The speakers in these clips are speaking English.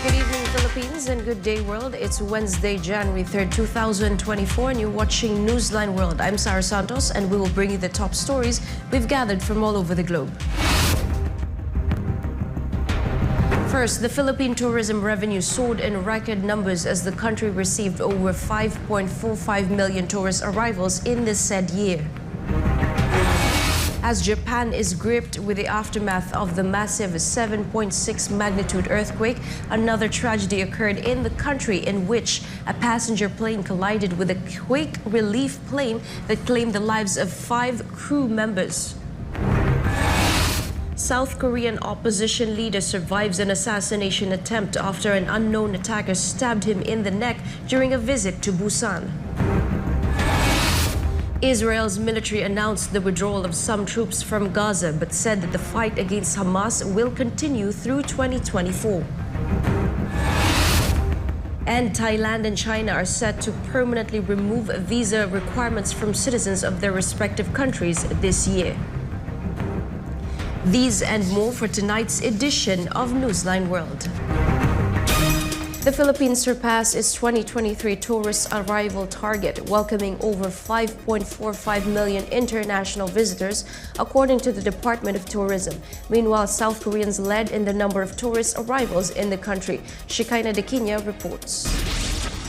Good evening, Philippines, and good day, world. It's Wednesday, January 3rd, 2024, and you're watching Newsline World. I'm Sarah Santos, and we will bring you the top stories we've gathered from all over the globe. First, the Philippine tourism revenue soared in record numbers as the country received over 5.45 million tourist arrivals in the said year. As Japan is gripped with the aftermath of the massive 7.6 magnitude earthquake, another tragedy occurred in the country in which a passenger plane collided with a quake relief plane that claimed the lives of 5 crew members. South Korean opposition leader survives an assassination attempt after an unknown attacker stabbed him in the neck during a visit to Busan. Israel's military announced the withdrawal of some troops from Gaza, but said that the fight against Hamas will continue through 2024. And Thailand and China are set to permanently remove visa requirements from citizens of their respective countries this year. These and more for tonight's edition of Newsline World. The Philippines surpassed its 2023 tourist arrival target, welcoming over 5.45 million international visitors, according to the Department of Tourism. Meanwhile, South Koreans led in the number of tourist arrivals in the country. Haneda reports.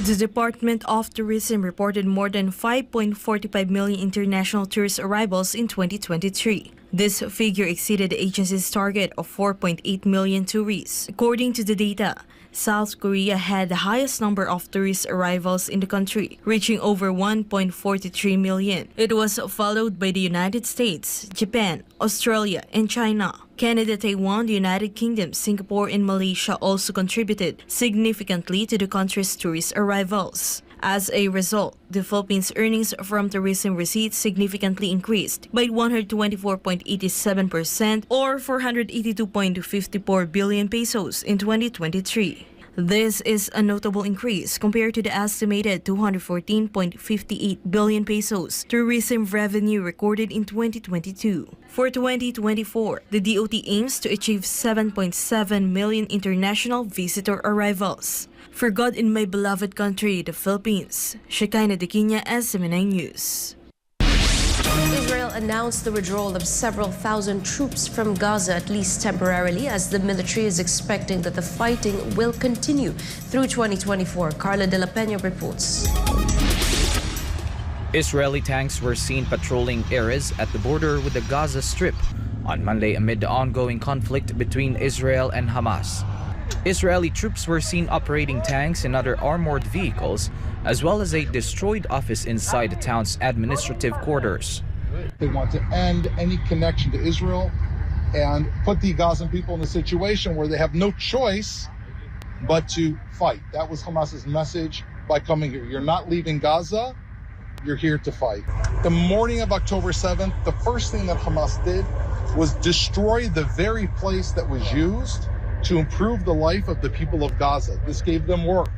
The Department of Tourism reported more than 5.45 million international tourist arrivals in 2023. This figure exceeded the agency's target of 4.8 million tourists. According to the data, South Korea had the highest number of tourist arrivals in the country, reaching over 1.43 million. It was followed by the United States, Japan, Australia, and China. Canada, Taiwan, the United Kingdom, Singapore, and Malaysia also contributed significantly to the country's tourist arrivals. As a result, the Philippines' earnings from tourism receipts significantly increased by 124.87% or 482.54 billion pesos in 2023. This is a notable increase compared to the estimated 214.58 billion pesos tourism revenue recorded in 2022. For 2024, the DOT aims to achieve 7.7 million international visitor arrivals. For God in my beloved country, the Philippines, Haneda SMNI News. Israel announced the withdrawal of several thousand troops from Gaza, at least temporarily, as the military is expecting that the fighting will continue through 2024. Carla De La Peña reports. Israeli tanks were seen patrolling areas at the border with the Gaza Strip on Monday amid the ongoing conflict between Israel and Hamas. Israeli troops were seen operating tanks and other armored vehicles, as well as a destroyed office inside the town's administrative quarters. They want to end any connection to Israel and put the Gazan people in a situation where they have no choice but to fight. That was Hamas's message by coming here. You're not leaving Gaza, you're here to fight. The morning of October 7th, the first thing that Hamas did was destroy the very place that was used to improve the life of the people of Gaza. This gave them work.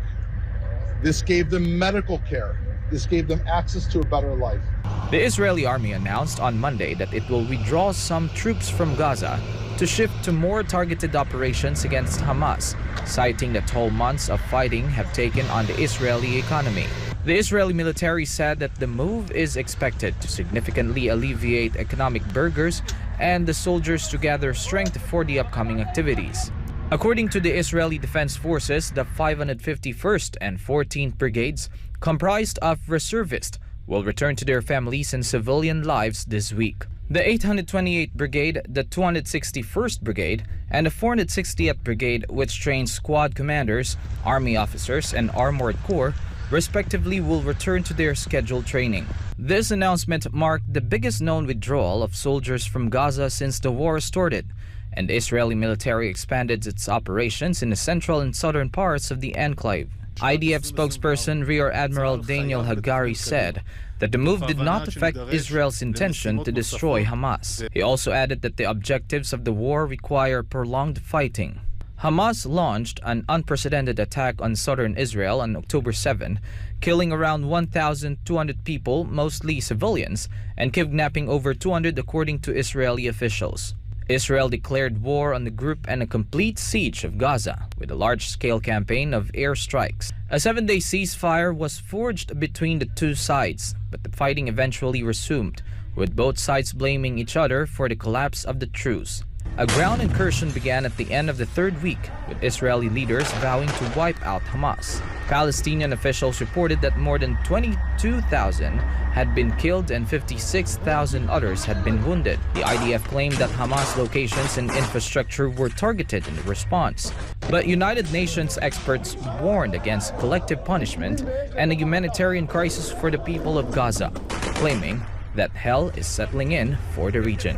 This gave them medical care. This gave them access to a better life. The Israeli army announced on Monday that it will withdraw some troops from Gaza to shift to more targeted operations against Hamas, citing the toll months of fighting have taken on the Israeli economy. The Israeli military said that the move is expected to significantly alleviate economic burdens and the soldiers to gather strength for the upcoming activities. According to the Israeli Defense Forces, the 551st and 14th Brigades, comprised of reservists, will return to their families and civilian lives this week. The 828th Brigade, the 261st Brigade, and the 460th Brigade, which trains squad commanders, army officers, and armored corps, respectively, will return to their scheduled training. This announcement marked the biggest known withdrawal of soldiers from Gaza since the war started, and the Israeli military expanded its operations in the central and southern parts of the enclave. IDF spokesperson Rear Admiral Daniel Hagari said that the move did not affect Israel's intention to destroy Hamas. He also added that the objectives of the war require prolonged fighting. Hamas launched an unprecedented attack on southern Israel on October 7, killing around 1,200 people, mostly civilians, and kidnapping over 200 according to Israeli officials. Israel declared war on the group and a complete siege of Gaza with a large-scale campaign of airstrikes. A 7-day ceasefire was forged between the two sides, but the fighting eventually resumed, with both sides blaming each other for the collapse of the truce. A ground incursion began at the end of the third week, with Israeli leaders vowing to wipe out Hamas. Palestinian officials reported that more than 22,000 had been killed and 56,000 others had been wounded. The IDF claimed that Hamas locations and infrastructure were targeted in the response. But United Nations experts warned against collective punishment and a humanitarian crisis for the people of Gaza, claiming that hell is settling in for the region.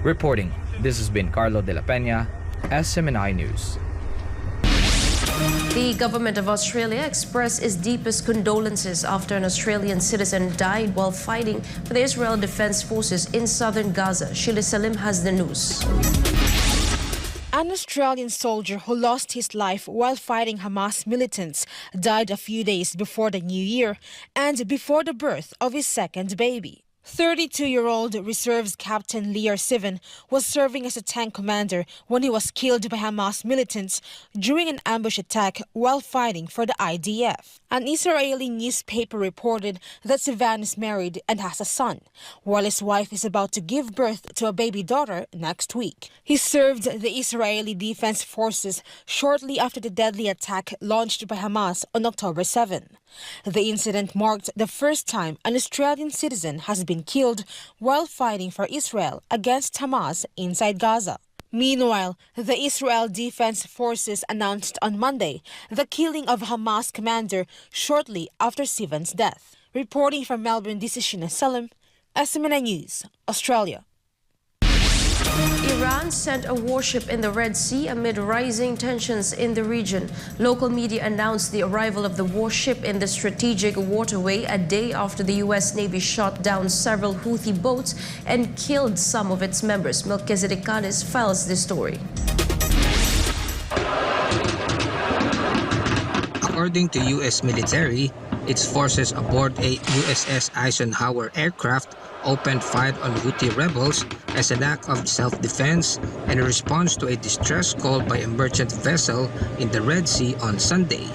Reporting, this has been Carlo de la Peña, SMNI News. The government of Australia expressed its deepest condolences after an Australian citizen died while fighting for the Israel Defense Forces in southern Gaza. Sheila Salim has the news. An Australian soldier who lost his life while fighting Hamas militants died a few days before the new year and before the birth of his second baby. 32-year-old Reserves Captain Lior Sivan was serving as a tank commander when he was killed by Hamas militants during an ambush attack while fighting for the IDF. An Israeli newspaper reported that Sivan is married and has a son, while his wife is about to give birth to a baby daughter next week. He served the Israeli Defense Forces shortly after the deadly attack launched by Hamas on October 7. The incident marked the first time an Australian citizen has been killed while fighting for Israel against Hamas inside Gaza. Meanwhile, the Israel Defense Forces announced on Monday the killing of Hamas commander shortly after Sivan's death. Reporting from Melbourne, this is Sheila Salim, SMNI News, Australia. Iran sent a warship in the Red Sea amid rising tensions in the region. Local media announced the arrival of the warship in the strategic waterway a day after the U.S. Navy shot down several Houthi boats and killed some of its members. Melchizedek Kalis files this story. According to U.S. military, its forces aboard a USS Eisenhower aircraft opened fire on Houthi rebels as an act of self-defense and a response to a distress call by a merchant vessel in the Red Sea on Sunday.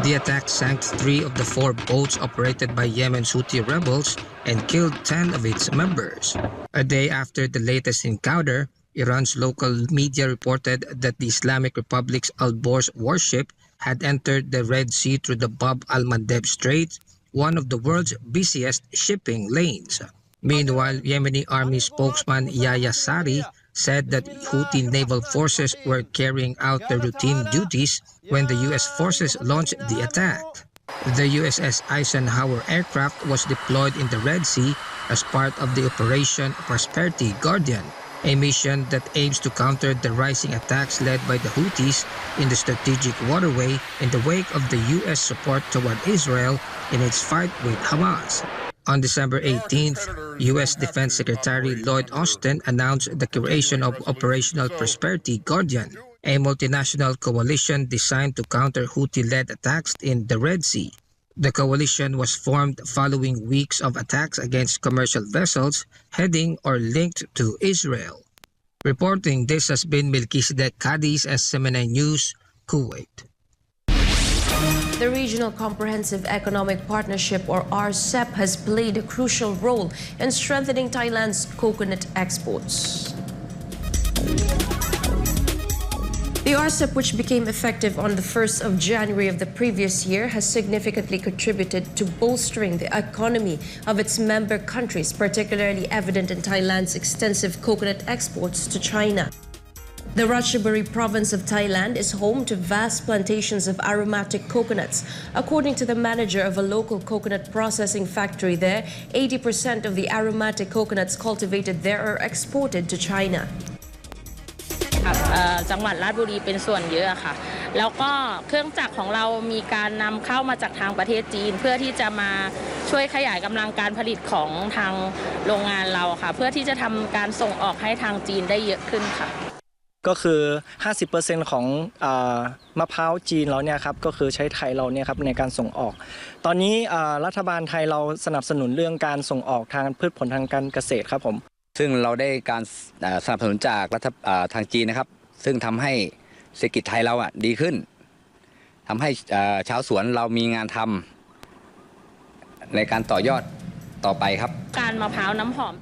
The attack sank 3 of the 4 boats operated by Yemen's Houthi rebels and killed 10 of its members. A day after the latest encounter, Iran's local media reported that the Islamic Republic's Al-Borz warship had entered the Red Sea through the Bab al-Mandeb Strait, one of the world's busiest shipping lanes. Meanwhile, Yemeni army spokesman Yahya Sari said that Houthi naval forces were carrying out their routine duties when the U.S. forces launched the attack. The USS Eisenhower aircraft was deployed in the Red Sea as part of the Operation Prosperity Guardian, a mission that aims to counter the rising attacks led by the Houthis in the strategic waterway in the wake of the U.S. support toward Israel in its fight with Hamas. On December 18th, U.S. Defense Secretary Lloyd Austin announced the creation of Operational Prosperity Guardian, a multinational coalition designed to counter Houthi-led attacks in the Red Sea. The coalition was formed following weeks of attacks against commercial vessels heading or linked to Israel. Reporting, this has been Melchizedek Kalis, SMNI News, Kuwait. The Regional Comprehensive Economic Partnership, or RCEP, has played a crucial role in strengthening Thailand's coconut exports. The RCEP, which became effective on the 1st of January of the previous year, has significantly contributed to bolstering the economy of its member countries, particularly evident in Thailand's extensive coconut exports to China. The Ratchaburi province of Thailand is home to vast plantations of aromatic coconuts. According to the manager of a local coconut processing factory there, 80% of the aromatic coconuts cultivated there are exported to China. จังหวัดราชบุรีเป็นส่วนเยอะค่ะแล้วก็เครื่องจักรของเรามีการนำเข้ามาจากทางประเทศจีนเพื่อที่จะมาช่วยขยายกำลังการผลิตของทางโรงงานเราค่ะเพื่อที่จะทำการส่งออกให้ทางจีนได้เยอะขึ้นค่ะก็คือ 50% ของมะพร้าวจีนเราเนี่ยครับก็คือใช้ไทยเราเนี่ยครับในการส่งออกตอนนี้รัฐบาลไทยเราสนับสนุนเรื่องการส่งออกทางพืชผลทางการเกษตรครับผม ซึ่งเราได้การสนับสนุนจากทางจีนนะครับซึ่งทำให้เศรษฐกิจไทยเราดีขึ้นทำให้ชาวสวนเรามีงานทำในการต่อยอดต่อไปครับการมะพร้าวน้ำหอม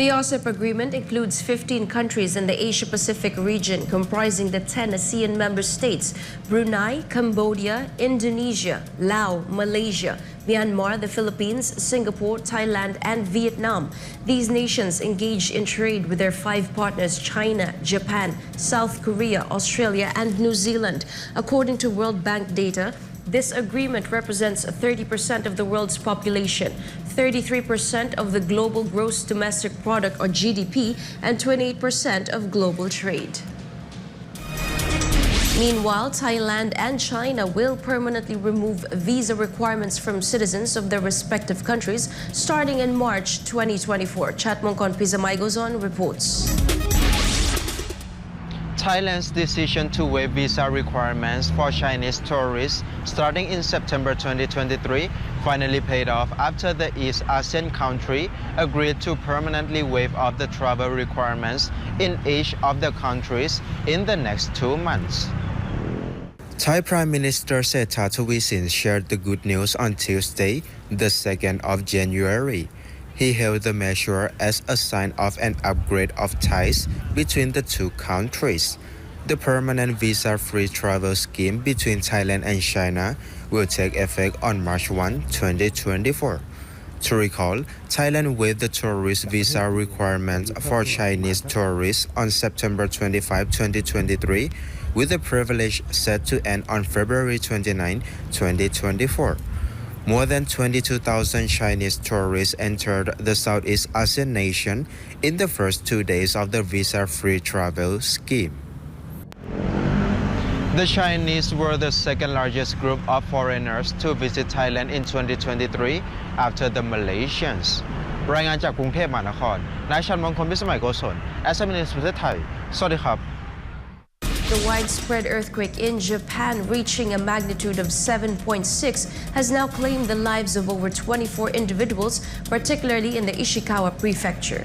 The RCEP agreement includes 15 countries in the Asia-Pacific region, comprising the 10 ASEAN member states: Brunei, Cambodia, Indonesia, Laos, Malaysia, Myanmar, the Philippines, Singapore, Thailand, and Vietnam. These nations engage in trade with their 5 partners: China, Japan, South Korea, Australia, and New Zealand. According to World Bank data, this agreement represents 30% of the world's population, 33% of the global gross domestic product or GDP, and 28% of global trade. Meanwhile, Thailand and China will permanently remove visa requirements from citizens of their respective countries starting in March 2024. Chatmongkon Pizamaygozon reports. Thailand's decision to waive visa requirements for Chinese tourists starting in September 2023 finally paid off after the East ASEAN country agreed to permanently waive off the travel requirements in each of the countries in the next 2 months. Thai Prime Minister Setharathwisin shared the good news on Tuesday, the 2nd of January. He hailed the measure as a sign of an upgrade of ties between the two countries. The permanent visa-free travel scheme between Thailand and China will take effect on March 1, 2024. To recall, Thailand waived the tourist visa requirement for Chinese tourists on September 25, 2023, with the privilege set to end on February 29, 2024. More than 22,000 Chinese tourists entered the Southeast Asian nation in the first 2 days of the visa-free travel scheme. The Chinese were the second largest group of foreigners to visit Thailand in 2023 after the Malaysians. รายงานจากกรุงเทพมหานคร นายชันมงคล พิสมัยโกศล SMS ประเทศไทย สวัสดีครับ The widespread earthquake in Japan, reaching a magnitude of 7.6, has now claimed the lives of over 24 individuals, particularly in the Ishikawa prefecture.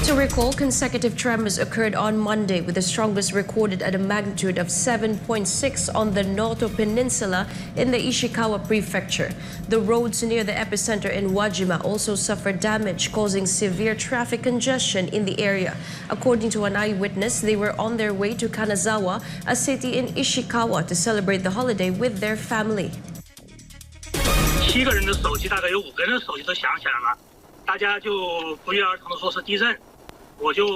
To recall, consecutive tremors occurred on Monday, with the strongest recorded at a magnitude of 7.6 on the Noto Peninsula in the Ishikawa prefecture. The roads near the epicenter in Wajima also suffered damage, causing severe traffic congestion in the area. According to an eyewitness, they were on their way to Kanazawa, a city in Ishikawa, to celebrate the holiday with their family. 7个人的手机大概有5个人的手机都响起来了，大家就不约而同的说是地震。 我就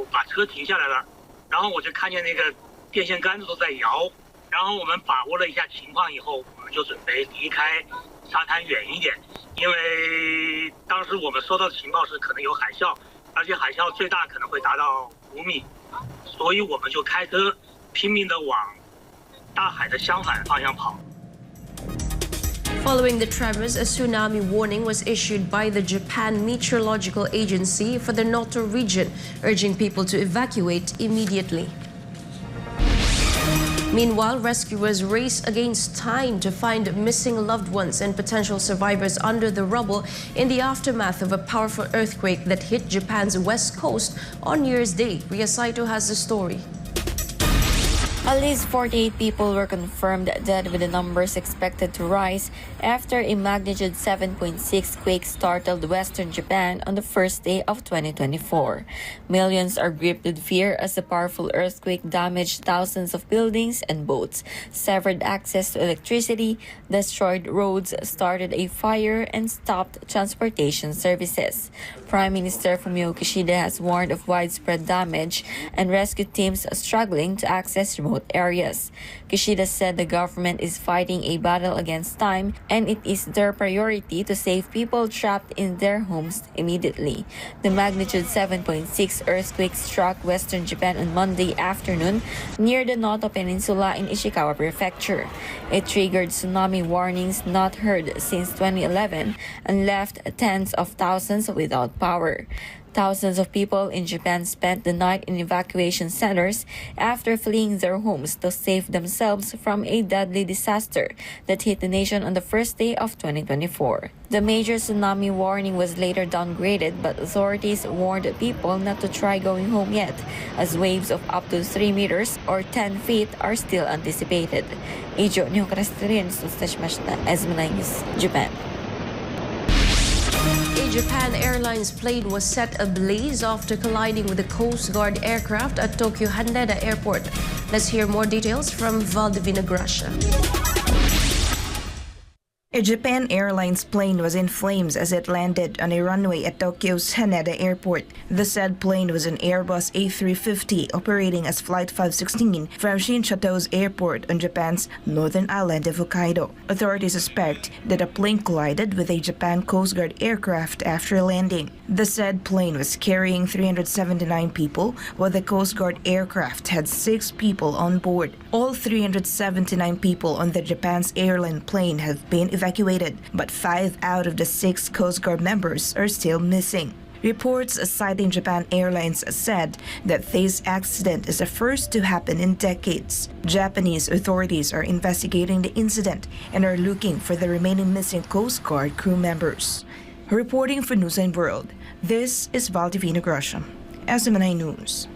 把车停下来了，然后我就看见那个电线杆子都在摇，然后我们把握了一下情况以后，我们就准备离开沙滩远一点，因为当时我们收到的情报是可能有海啸，而且海啸最大可能会达到5米，所以我们就开车拼命的往大海的相反方向跑。 Following the tremors, a tsunami warning was issued by the Japan Meteorological Agency for the Noto region, urging people to evacuate immediately. Meanwhile, rescuers race against time to find missing loved ones and potential survivors under the rubble in the aftermath of a powerful earthquake that hit Japan's west coast on New Year's Day. Ria Saito has the story. At least 48 people were confirmed dead, with the numbers expected to rise after a magnitude 7.6 quake startled western Japan on the first day of 2024. Millions are gripped with fear as the powerful earthquake damaged thousands of buildings and boats, severed access to electricity, destroyed roads, started a fire, and stopped transportation services. Prime Minister Fumio Kishida has warned of widespread damage and rescue teams struggling to access remote areas. Kishida said the government is fighting a battle against time, and it is their priority to save people trapped in their homes immediately. The magnitude 7.6 earthquake struck western Japan on Monday afternoon near the Noto Peninsula in Ishikawa Prefecture. It triggered tsunami warnings not heard since 2011 and left tens of thousands without power. Thousands of people in Japan spent the night in evacuation centers after fleeing their homes to save themselves from a deadly disaster that hit the nation on the first day of 2024. The major tsunami warning was later downgraded, but authorities warned people not to try going home yet, as waves of up to 3 meters or 10 feet are still anticipated. Ijo Nyokarastirian Sustashmashita, SMNI News, Japan. A Japan Airlines plane was set ablaze after colliding with a Coast Guard aircraft at Tokyo Haneda Airport. Let's hear more details from Valdivina Gracia. A Japan Airlines plane was in flames as it landed on a runway at Tokyo's Haneda Airport. The said plane was an Airbus A350 operating as Flight 516 from Shinchato's airport on Japan's northern island of Hokkaido. Authorities suspect that a plane collided with a Japan Coast Guard aircraft after landing. The said plane was carrying 379 people, while the Coast Guard aircraft had 6 people on board. All 379 people on the Japan's airline plane have been evacuated, but 5 out of the 6 Coast Guard members are still missing. Reports citing Japan Airlines said that this accident is the first to happen in decades. Japanese authorities are investigating the incident and are looking for the remaining missing Coast Guard crew members. Reporting for Newsline World, this is Valdivina Gresham, SMNI News.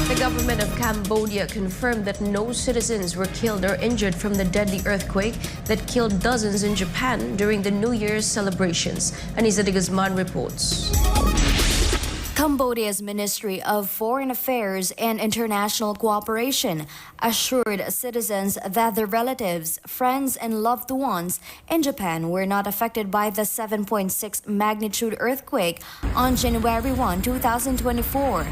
The government of Cambodia confirmed that no citizens were killed or injured from the deadly earthquake that killed dozens in Japan during the New Year's celebrations. Anisa de Guzman reports. Cambodia's Ministry of Foreign Affairs and International Cooperation assured citizens that their relatives, friends, and loved ones in Japan were not affected by the 7.6 magnitude earthquake on January 1, 2024.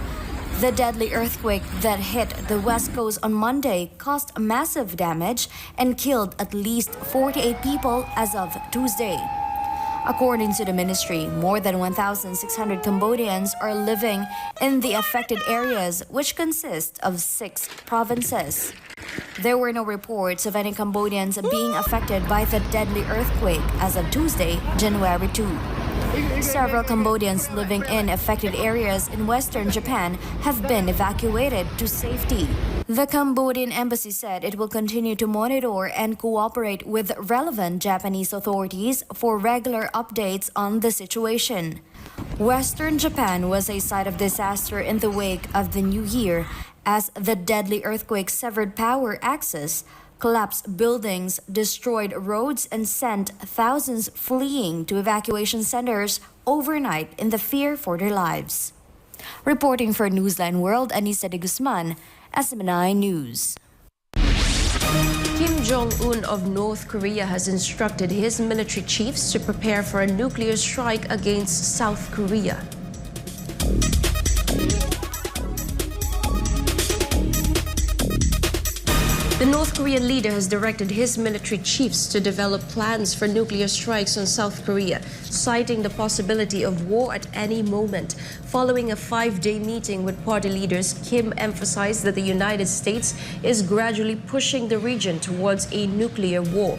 The deadly earthquake that hit the West Coast on Monday caused massive damage and killed at least 48 people as of Tuesday. According to the ministry, more than 1,600 Cambodians are living in the affected areas, which consist of 6 provinces. There were no reports of any Cambodians being affected by the deadly earthquake as of Tuesday, January 2. Several Cambodians living in affected areas in western Japan have been evacuated to safety. The Cambodian embassy said it will continue to monitor and cooperate with relevant Japanese authorities for regular updates on the situation. Western Japan was a site of disaster in the wake of the New Year as the deadly earthquake severed power access, collapsed buildings, destroyed roads, and sent thousands fleeing to evacuation centers overnight in the fear for their lives. Reporting for Newsline World, Anisa de Guzman, SMNI News. Kim Jong-un of North Korea has instructed his military chiefs to prepare for a nuclear strike against South Korea. The North Korean leader has directed his military chiefs to develop plans for nuclear strikes on South Korea, citing the possibility of war at any moment. Following a 5-day meeting with party leaders, Kim emphasized that the United States is gradually pushing the region towards a nuclear war.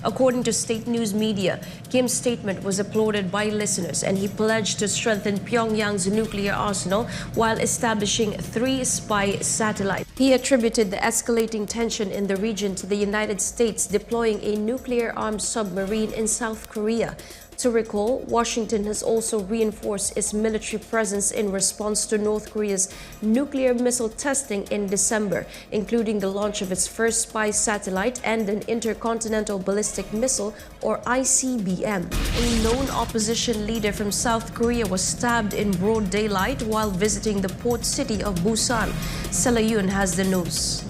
According to state news media, Kim's statement was applauded by listeners, and he pledged to strengthen Pyongyang's nuclear arsenal while establishing 3 spy satellites. He attributed the escalating tension in the region to the United States deploying a nuclear-armed submarine in South Korea. To recall, Washington has also reinforced its military presence in response to North Korea's nuclear missile testing in December, including the launch of its first spy satellite and an intercontinental ballistic missile, or ICBM. A known opposition leader from South Korea was stabbed in broad daylight while visiting the port city of Busan. Selayun has the news.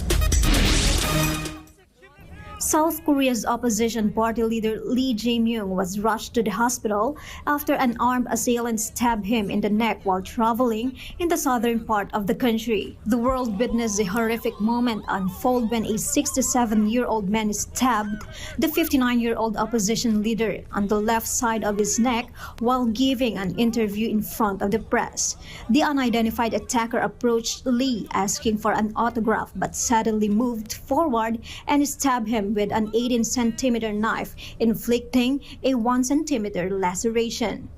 South Korea's opposition party leader Lee Jae-myung was rushed to the hospital after an armed assailant stabbed him in the neck while traveling in the southern part of the country. The world witnessed a horrific moment unfold when a 67-year-old man stabbed the 59-year-old opposition leader on the left side of his neck while giving an interview in front of the press. The unidentified attacker approached Lee asking for an autograph but suddenly moved forward and stabbed him with an 18-centimeter knife, inflicting a 1-centimeter laceration.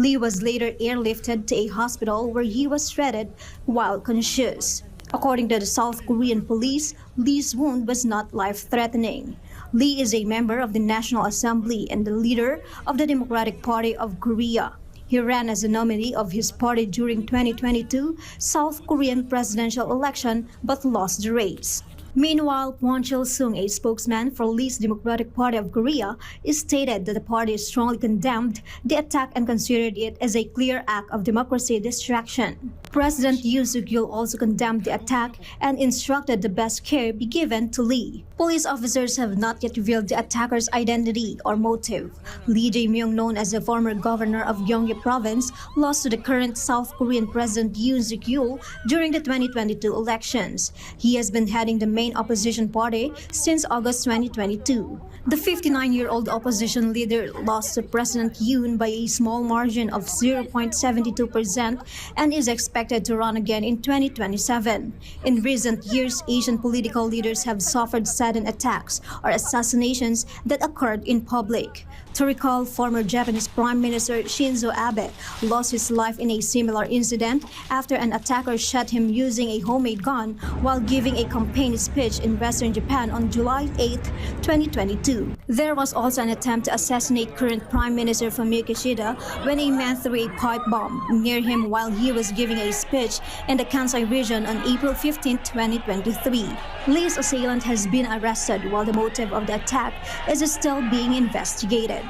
Lee was later airlifted to a hospital where he was treated while conscious. According to the South Korean police, Lee's wound was not life-threatening. Lee is a member of the National Assembly and the leader of the Democratic Party of Korea. He ran as a nominee of his party during 2022 South Korean presidential election but lost the race. Meanwhile, Kwon Chil-sung, a spokesman for Lee's Democratic Party of Korea, stated that the party strongly condemned the attack and considered it as a clear act of democracy distraction. President Yoon Suk-yeol also condemned the attack and instructed the best care be given to Lee. Police officers have not yet revealed the attacker's identity or motive. Lee Jae-myung, known as the former governor of Gyeonggi Province, lost to the current South Korean President Yoon Suk-yeol during the 2022 elections. He has been heading the main opposition party since August 2022. The 59-year-old opposition leader lost to President Yoon by a small margin of 0.72% and is expected to run again in 2027. In recent years, Asian political leaders have suffered sudden attacks or assassinations that occurred in public. To recall, former Japanese Prime Minister Shinzo Abe lost his life in a similar incident after an attacker shot him using a homemade gun while giving a campaign speech in Western Japan on July 8, 2022. There was also an attempt to assassinate current Prime Minister Fumio Kishida when a man threw a pipe bomb near him while he was giving a speech in the Kansai region on April 15, 2023. Lee's assailant has been arrested while the motive of the attack is still being investigated.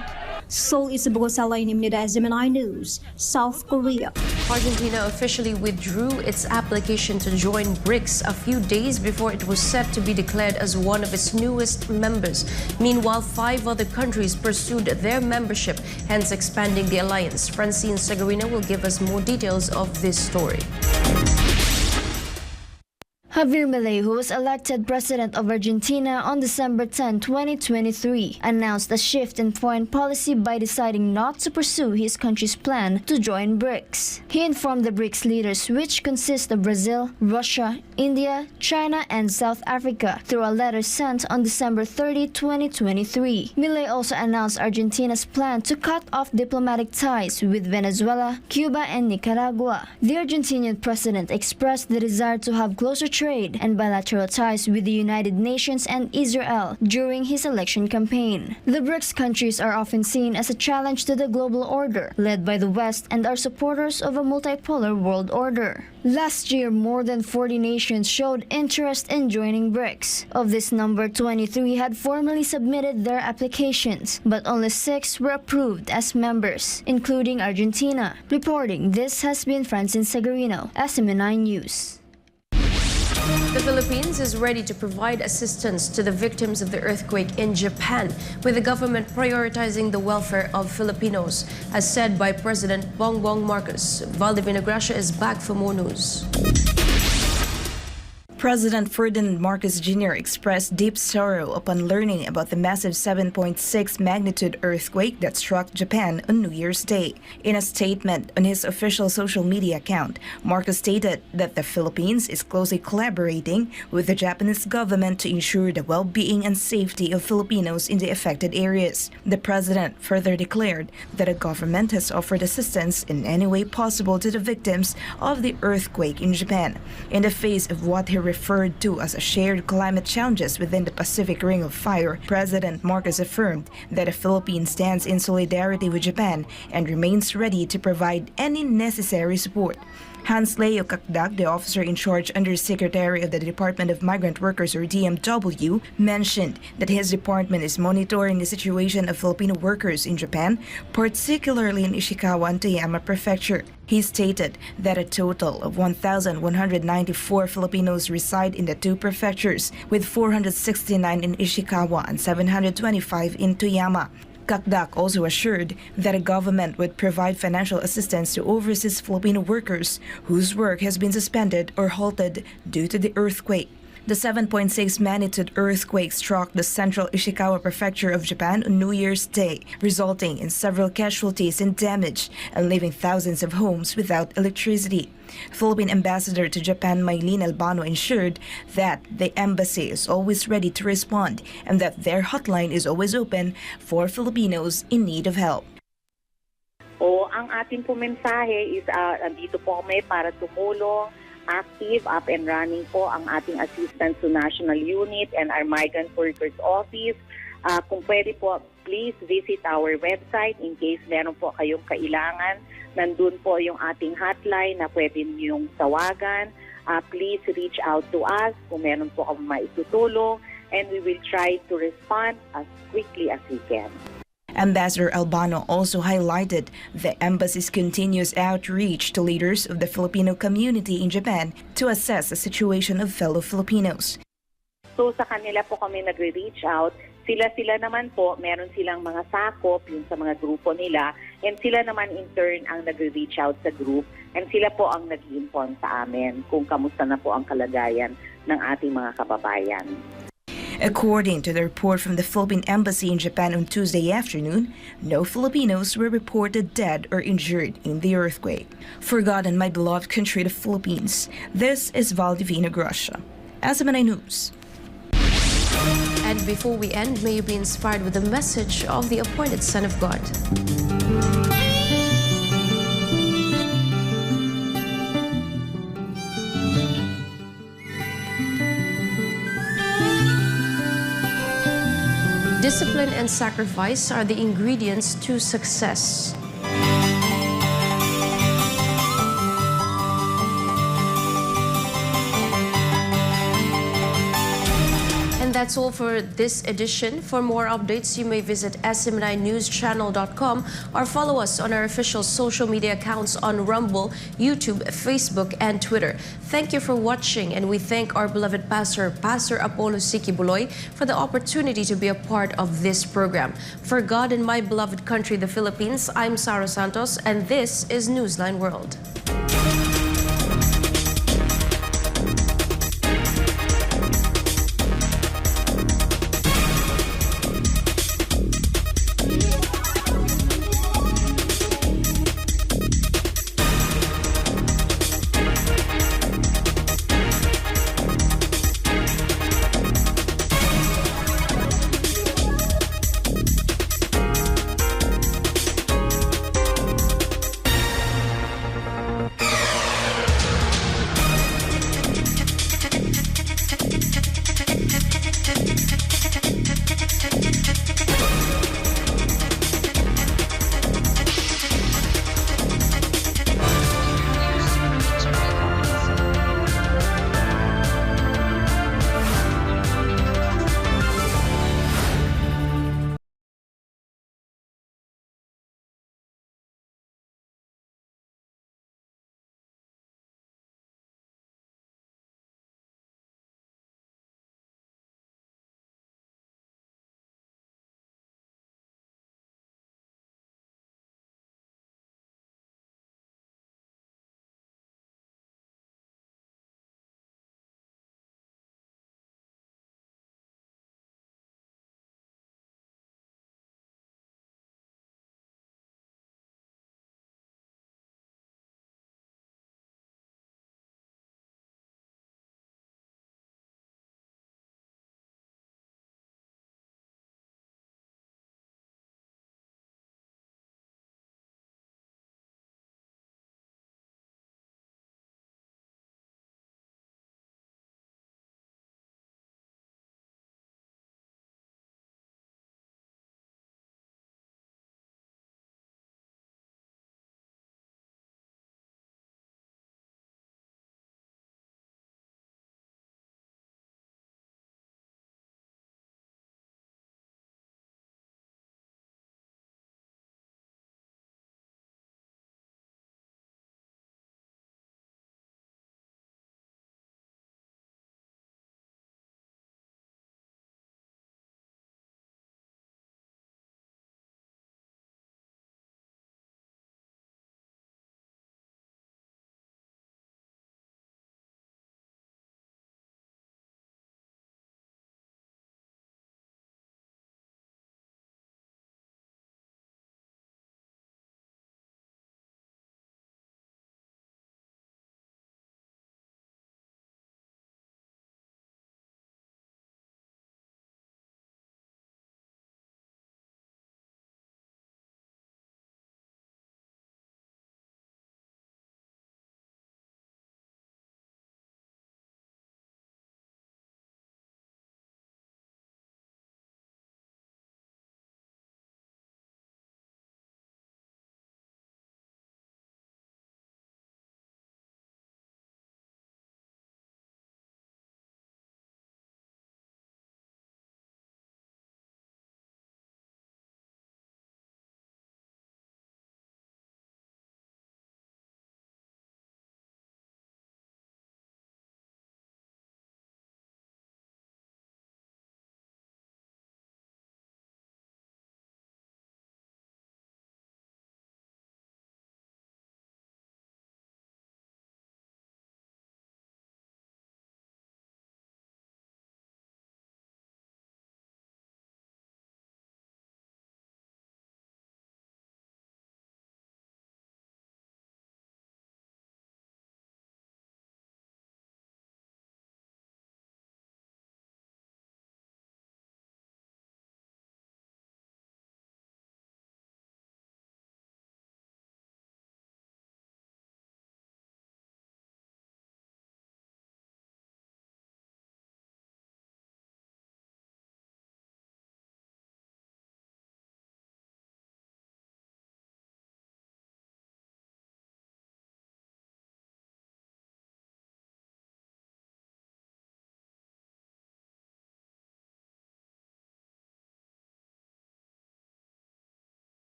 Seoul, Isabel Salain, Gemini News, South Korea. Argentina officially withdrew its application to join BRICS a few days before it was set to be declared as one of its newest members. Meanwhile, 5 other countries pursued their membership, hence expanding the alliance. Francine Segarina will give us more details of this story. Javier Milei, who was elected president of Argentina on December 10, 2023, announced a shift in foreign policy by deciding not to pursue his country's plan to join BRICS. He informed the BRICS leaders, which consist of Brazil, Russia, India, China, and South Africa, through a letter sent on December 30, 2023. Milei also announced Argentina's plan to cut off diplomatic ties with Venezuela, Cuba, and Nicaragua. The Argentinian president expressed the desire to have closer trade and bilateral ties with the United Nations and Israel during his election campaign. The BRICS countries are often seen as a challenge to the global order, led by the West, and are supporters of a multipolar world order. Last year, more than 40 nations showed interest in joining BRICS. Of this number, 23 had formally submitted their applications, but only 6 were approved as members, including Argentina. Reporting, this has been Francine Segarino, SMNI News. The Philippines is ready to provide assistance to the victims of the earthquake in Japan, with the government prioritizing the welfare of Filipinos, as said by President Bongbong Marcos. Valdivino Gracia is back for more news. President Ferdinand Marcos Jr. expressed deep sorrow upon learning about the massive 7.6 magnitude earthquake that struck Japan on New Year's Day. In a statement on his official social media account, Marcos stated that the Philippines is closely collaborating with the Japanese government to ensure the well-being and safety of Filipinos in the affected areas. The president further declared that the government has offered assistance in any way possible to the victims of the earthquake in Japan, in the face of what he referred to as a shared climate challenges within the Pacific Ring of Fire. President Marcos affirmed that the Philippines stands in solidarity with Japan and remains ready to provide any necessary support. Hans Leo Kakdak, the officer in charge Undersecretary of the Department of Migrant Workers, or DMW, mentioned that his department is monitoring the situation of Filipino workers in Japan, particularly in Ishikawa and Toyama Prefecture. He stated that a total of 1,194 Filipinos reside in the 2 prefectures, with 469 in Ishikawa and 725 in Toyama. Kakdak also assured that the government would provide financial assistance to overseas Filipino workers whose work has been suspended or halted due to the earthquake. The 7.6 magnitude earthquake struck the central Ishikawa prefecture of Japan on New Year's Day, resulting in several casualties and damage and leaving thousands of homes without electricity. Philippine Ambassador to Japan Maylene Albano ensured that the embassy is always ready to respond and that their hotline is always open for Filipinos in need of help. ang ating po mensahe is dito po kami para tumulong. Active, up and running po ang ating assistance to National Unit and our Migrant Workers Office. Kung pwede po, please visit our website in case meron po kayong kailangan. Nandun po yung ating hotline na pwede niyong tawagan. Please reach out to us kung meron po kami maitutulong, and we will try to respond as quickly as we can. Ambassador Albano also highlighted the embassy's continuous outreach to leaders of the Filipino community in Japan to assess the situation of fellow Filipinos. So sa kanila po kami nagre-reach out. Sila naman po, meron silang mga sakop yung sa mga grupo nila, and sila naman in turn ang nagre-reach out sa group, and sila po ang nag-inform sa amin kung kamusta na po ang kalagayan ng ating mga kababayan. According to the report from the Philippine Embassy in Japan on Tuesday afternoon, no Filipinos were reported dead or injured in the earthquake. For God and my beloved country, the Philippines, this is Valdivina Gracia, SMNI News. And before we end, may you be inspired with the message of the appointed Son of God. Discipline and sacrifice are the ingredients to success. And that's all for this edition. For more updates, you may visit smninewschannel.com or follow us on our official social media accounts on Rumble, YouTube, Facebook, and Twitter. Thank you for watching, and we thank our beloved pastor, Pastor Apollo Sikibuloy, for the opportunity to be a part of this program. For God and my beloved country, the Philippines, I'm Sarah Santos, and this is Newsline World.